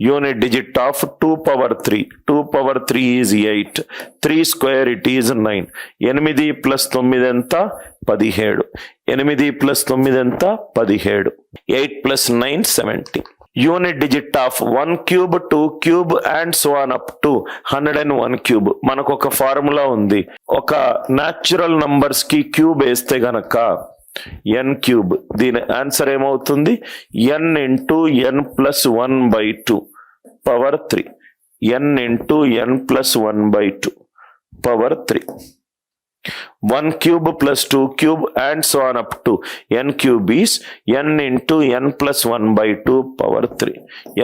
unit digit of 2 power 3. 2 power 3 is 8. 3 square it is 9. 8 plus 9 ఎంత 17. 8 plus 9 ఎంత 17. 8 plus 9 17. Unit digit of 1 cube, 2 cube and so on up to 101 cube. మనకు ఒక formula ఉంది. ఒక natural numbers కి cube వేస్తే గనక n క్యూబ్, దీని ఆన్సర్ ఏమవుతుంది? n into n plus 1/2 power 3. n into n plus 1/2 power 3. 1 cube plus 2 cube and so on up to n cube is n into n plus 1/2 power 3.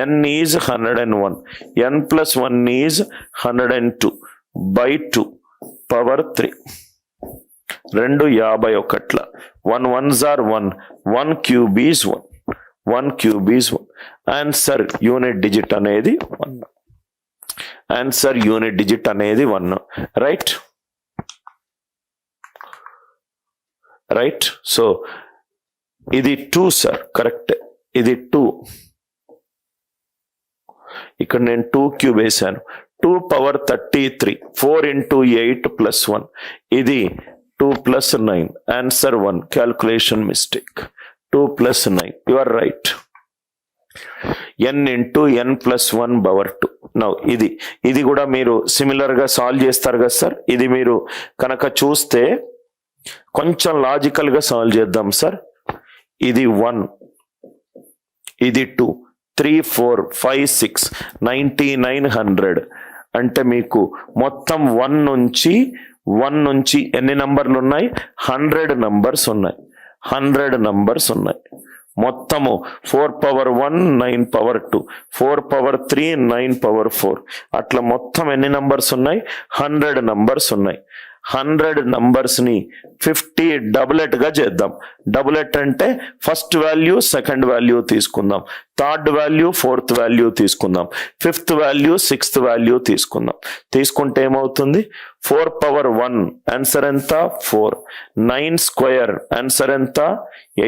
n is 101. n plus 1 is 102 by 2 power 3. 2 51. 1 ones are 1. 1 cube is 1. 1 cube is 1. Answer unit digit అనేది 1. Answer unit digit అనేది 1. Right? Right. So ఇది 2 sir, correct. ఇది 2. ఇక్కడ నేను 2 cube వేసాను. 2 power 33. 4 into 8 plus 1. ఇది 2 plus 9. Answer 1. Calculation mistake. 2 plus 9. You are right. n into n plus 1 power 2. Now ఇది కూడా మీరు సిమిలర్ గా సాల్వ్ చేస్తారు కదా సార్. ఇది మీరు కనుక చూస్తే కొంచెం లాజికల్ గా సాల్వ్ చేద్దాం సార్. ఇది 1, ఇది 2, 3, 4, 5, 6, 99, 100. అంటే మీకు మొత్తం 1 నుంచి ఎన్ని నంబర్లు ఉన్నాయి? 100 నంబర్స్ ఉన్నాయి. 100 నంబర్స్ ఉన్నాయి. మొత్తము 4 పవర్ 1 9 పవర్ 2, 4 పవర్ 3 9 పవర్ 4. అట్లా మొత్తం ఎన్ని నంబర్స్ ఉన్నాయి? 100 నంబర్స్ ఉన్నాయి. 100 నంబర్స్ ని 50 డబులెట్ గా చేద్దాం. డబులెట్ అంటే ఫస్ట్ వాల్యూ సెకండ్ వాల్యూ తీసుకుందాం, థర్డ్ వాల్యూ ఫోర్త్ వాల్యూ తీసుకుందాం, ఫిఫ్త్ వాల్యూ సిక్స్త్ వాల్యూ తీసుకుందాం. తీసుకుంటే ఏమవుతుంది? 4 పవర్ 1 ఆన్సర్ ఎంత? 4. 9 స్క్వేర్ ఆన్సర్ ఎంత?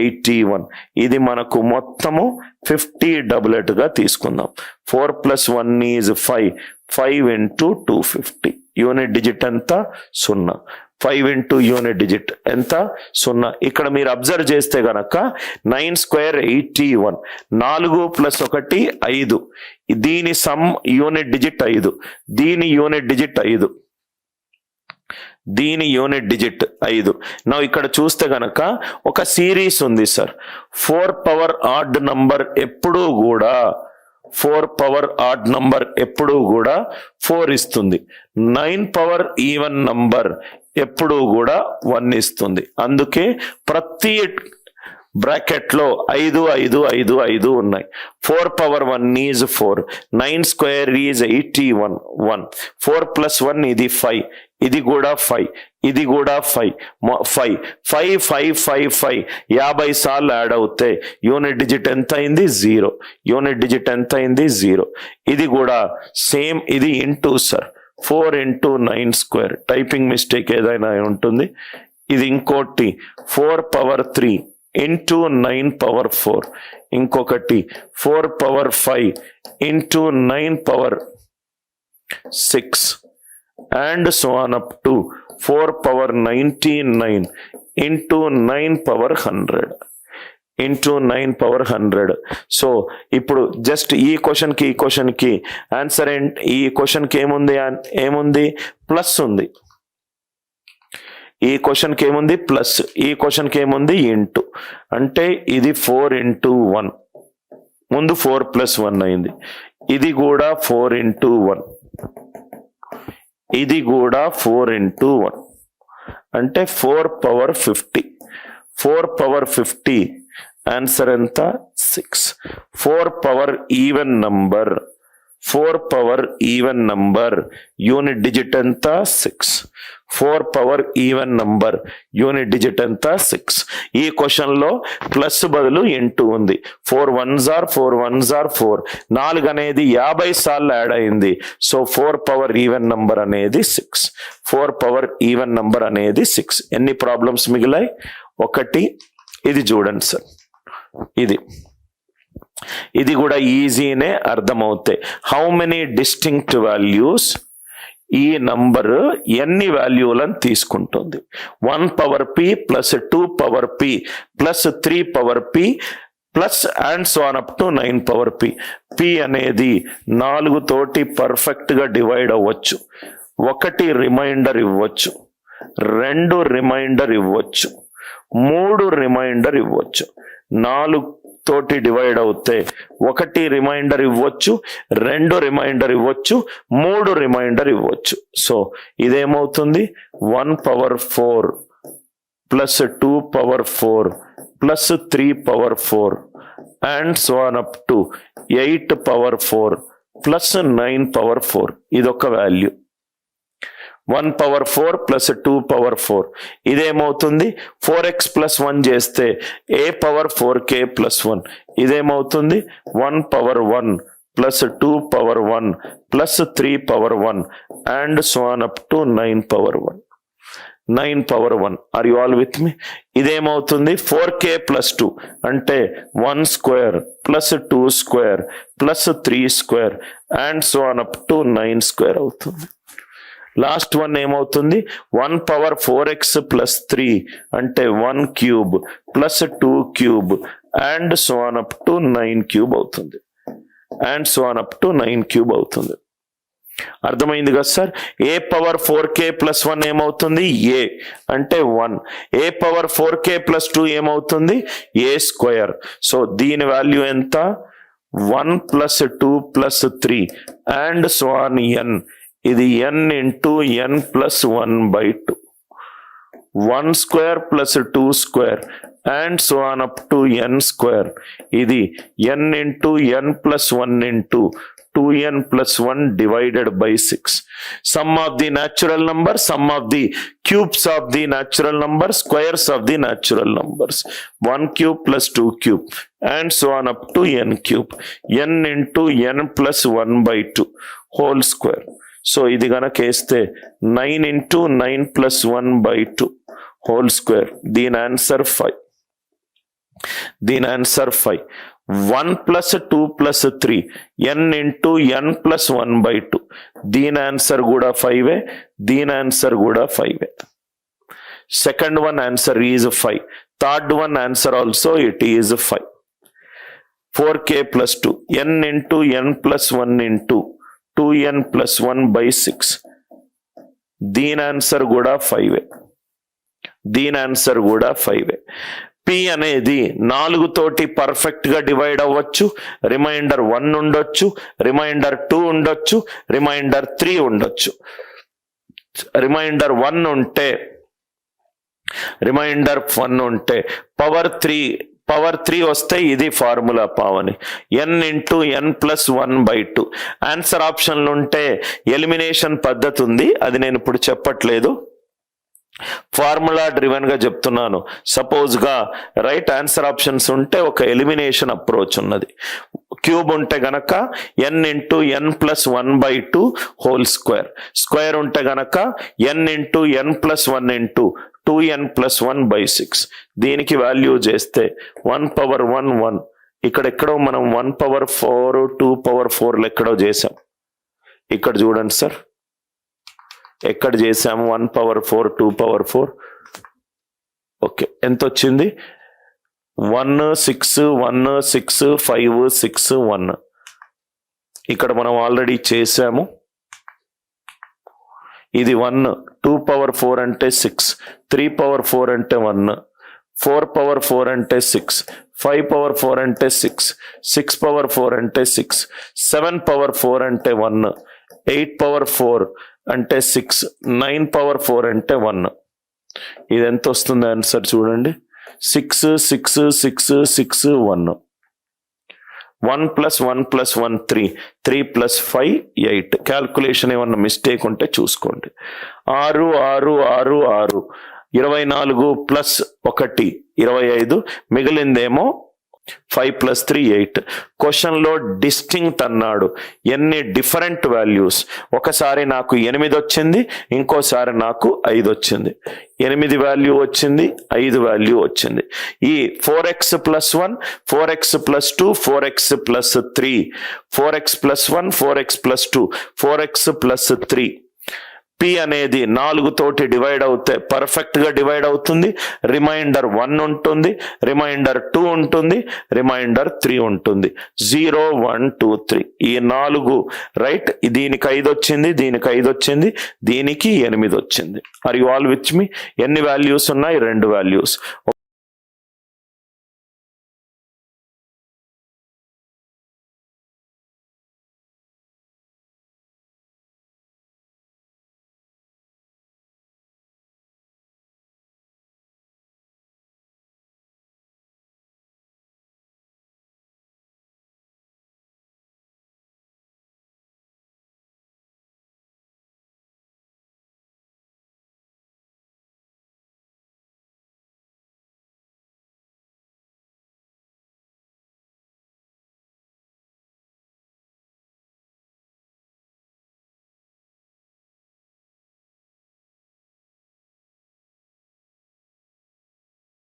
81. ఇది మనకు మొత్తము 50 డబులెట్ గా తీసుకుందాం. 4 plus 1 is 5. 5 into 250. Unit digit ఎంత? 0. 5 ఇంటూ యూనిట్ డిజిట్ ఎంత? 0. ఇక్కడ మీరు అబ్జర్వ్ చేస్తే గనక 9 స్క్వేర్ 81. 4 ప్లస్ 1 5. దీని సమ్ యూనిట్ డిజిట్ 5. దీని యూనిట్ డిజిట్ 5. దీని యూనిట్ డిజిట్ 5. నా ఇక్కడ చూస్తే గనక ఒక సిరీస్ ఉంది సార్. 4 పవర్ ఆడ్ నంబర్ ఎప్పుడూ కూడా 4 పవర్ ఆడ్ నంబర్ ఎప్పుడూ కూడా 4 ఇస్తుంది. 9 పవర్ ఈవెన్ నంబర్ ఎప్పుడూ కూడా 1 ఇస్తుంది. అందుకే ప్రతి బ్రాకెట్ లో 5 5 5 5 ఉన్నాయి. 4 power 1 is 4. 9 square is 81. 1. 4 plus 1 ఇది 5. ఇది కూడా 5. ఇది కూడా 5. 5 5 5 5 5 50 సార్లు యాడ్ అవుతాయి. యూనిట్ డిజిట్ ఎంత అయింది? 0. యూనిట్ డిజిట్ ఎంత అయింది? 0. ఇది కూడా సేమ్. ఇది into sir. 4 into 9 square. Typing mistake ఏదైనా ఉంటుంది. ఇది ఇంకోటి 4 పవర్ 3 ఇంటూ 9 పవర్ 4. ఇంకొకటి 4 power 5 into 9 power 6 and so on up to 4 power 99 into 9 power 100 into 9 power 100. So ఇప్పుడు జస్ట్ ఈ క్వశ్చన్ కి ఆన్సర్ ఏంటి? ఈ క్వశ్చన్ కి ఏముంది? ప్లస్ ఉంది. ఈ క్వశ్చన్ కి ఏముంది? ప్లస్. ఈ క్వశ్చన్ కి ఏముంది? ఇంటూ. అంటే ఇది 4 ఇంటూ 1. ముందు 4 ప్లస్ 1 అయింది. ఇది కూడా 4 ఇంటూ 1. ఇది కూడా 4 ఇంటూ 1 అంటే 4 పవర్ 50. 4 పవర్ 50 ఆన్సర్ ఎంత? 6. 4 power even number. 4 power even number unit digit ఎంత? 6. 4 power even number unit digit ఎంత? 6. ఈ క్వశ్చన్ లో ప్లస్ బదులు ఇంటూ ఉంది. 4 1s are 4 1s are 4. 4 అనేది 50 సార్లు యాడ్ అయింది. సో 4 పవర్ ఈవెన్ నంబర్ అనేది 6. 4 పవర్ ఈవెన్ నంబర్ అనేది 6. ఎన్ని ప్రాబ్లమ్స్ మిగిలాయి? 1. ఇది చూడండి సార్. ఇది కూడా ఈజీనే అర్థమవుతాయి. హౌ మెనీ డిస్టింక్ట్ వాల్యూస్ ఈ నంబర్ ఎన్ని వాల్యూలను తీసుకుంటుంది. 1 power p plus 2 power p plus 3 power p plus and so on up to 9 power p. p అనేది 4 తోటి పర్ఫెక్ట్ గా డివైడ్ అవ్వచ్చు. 1 రిమైండర్ ఇవ్వచ్చు, 2 రిమైండర్ ఇవ్వచ్చు, 3 రిమైండర్ ఇవ్వచ్చు. 4 తోటి డివైడ్ అవుతే 1 రిమైండర్ ఇవ్వచ్చు, 2 రిమైండర్ ఇవ్వచ్చు, 3 రిమైండర్ ఇవ్వచ్చు. సో ఇదేమవుతుంది 1 power 4 plus 2 power 4 plus 3 power 4 and so on up to 8 power 4 plus 9 power 4. ఇదొక వాల్యూ. 1 పవర్ 4 ప్లస్ 2 పవర్ 4 ఇదేమవుతుంది 4x ప్లస్ 1 చేస్తే a పవర్ 4k ప్లస్ 1. ఇదేమవుతుంది 1 power 1 plus 2 power 1 plus 3 power 1 and so on up to 9 power 1. 9 power 1. Are you all with me? ఇదేమవుతుంది 4k plus 2 అంటే 1 square plus 2 square plus 3 square and so on up to 9 square అవుతుంది. Last one ఏమవుతుంది 1 power 4x plus 3 అంటే 1 cube plus 2 cube and so on up to 9 cube అవుతుంది. And so on up to 9 cube అవుతుంది. అర్థమైంది కదా sir? ఏ power 4k plus 1 ఏమవుతుంది a అంటే 1. ఏ power 4k plus 2 ఏమవుతుంది a స్క్వేర్. సో దీని వాల్యూ ఎంత 1 plus 2 plus 3 and so on n. ఇది n into n plus 1/2. 1 square plus 2 square and so on up to n square. ఇది n into n plus 1 into 2n plus 1 divided by 6. Sum of the natural number, sum of the cubes of the natural number, squares of the natural numbers. 1 cube plus 2 cube and so on up to n cube. n into n plus 1/2 whole square. So ఇది గనక వేస్తే 9 into 9 plus 1/2 whole square. దీని answer 5. దీని answer 5. 1 plus 2 plus 3 n into n plus 1/2. దీని answer కూడా 5. దీని answer కూడా 5. Second one answer is 5. Third one answer also it is 5. 4k plus 2 n into n plus 1 into 2n plus 1/6. దీని answer కూడా 5. దీని answer కూడా 5. p అనేది 4 తోటి పర్ఫెక్ట్ గా డివైడ్ అవ్వచ్చు. రిమైండర్ 1 ఉండొచ్చు, రిమైండర్ 2 ఉండొచ్చు, రిమైండర్ 3 ఉండొచ్చు. రిమైండర్ 1 ఉంటే పవర్ 3 వస్తే ఇది formula Pavani n into n plus 1/2. Answer ఆప్షన్లు ఉంటే ఎలిమినేషన్ పద్ధతి ఉంది, అది నేను ఇప్పుడు చెప్పట్లేదు. ఫార్ములా డ్రివెన్ గా చెప్తున్నాను. సపోజ్ గా రైట్ ఆన్సర్ ఆప్షన్స్ ఉంటే ఒక ఎలిమినేషన్ అప్రోచ్ ఉన్నది. క్యూబ్ ఉంటే గనక n into n plus 1/2 whole square. Square ఉంటే గనక n into n plus 1 into 2n plus 1/6. దీనికి వాల్యూ చేస్తే 1 పవర్ 1 1. ఇక్కడెక్కడో మనం 1 పవర్ 4 2 పవర్ 4 ఎక్కడో చేసాం. ఇక్కడ చూడండి సార్, ఎక్కడ చేసాము 1 పవర్ 4 2 పవర్ 4. ఓకే, ఎంత వచ్చింది 1 6 1 6 5 6 1. ఇక్కడ మనం ఆల్రెడీ చేసాము. ఇది 1 2 పవర్ 4 అంటే 6, 3 పవర్ 4 అంటే 1, 4 పవర్ 4 అంటే 6, 5 పవర్ 4 అంటే 6, 6 పవర్ 4 అంటే 6, 7 పవర్ 4 అంటే 1, 8 పవర్ 4 అంటే 6, 9 పవర్ 4 అంటే 1. ఇది ఎంత వస్తుంది ఆన్సర్ చూడండి, 6 6 6 6 1. 1 ప్లస్ 1 ప్లస్ 1 3, 3 ప్లస్ 5 8. క్యాల్కులేషన్ ఏమన్నా మిస్టేక్ ఉంటే చూసుకోండి. 6 6 6 6, 24 ప్లస్ 1 25, మిగిలిందేమో 5 + 3 8. క్వశ్చన్లో డిస్టింక్ట్ అన్నాడు, ఎన్ని డిఫరెంట్ వాల్యూస్. ఒకసారి నాకు 8 వచ్చింది, ఇంకోసారి నాకు 5 వచ్చింది. 8 వాల్యూ వచ్చింది, 5 వాల్యూ వచ్చింది. ఈ 4x + 1, 4x + 2, 4x + 3, 4x + 1, 4x + 2, 4x + 3. P అనేది 4 తోటి డివైడ్ అవుతే పర్ఫెక్ట్ గా డివైడ్ అవుతుంది. రిమైండర్ 1 ఉంటుంది, రిమైండర్ 2 ఉంటుంది, రిమైండర్ 3 ఉంటుంది. 0 1 2 3 ఈ 4 రైట్. దీనికి 5 వచ్చింది, దీనికి 5 వచ్చింది, దీనికి 8 వచ్చింది. ఆర్ యు ఆల్ విత్ మీ? ఎన్ని వాల్యూస్ ఉన్నాయి? 2 వాల్యూస్.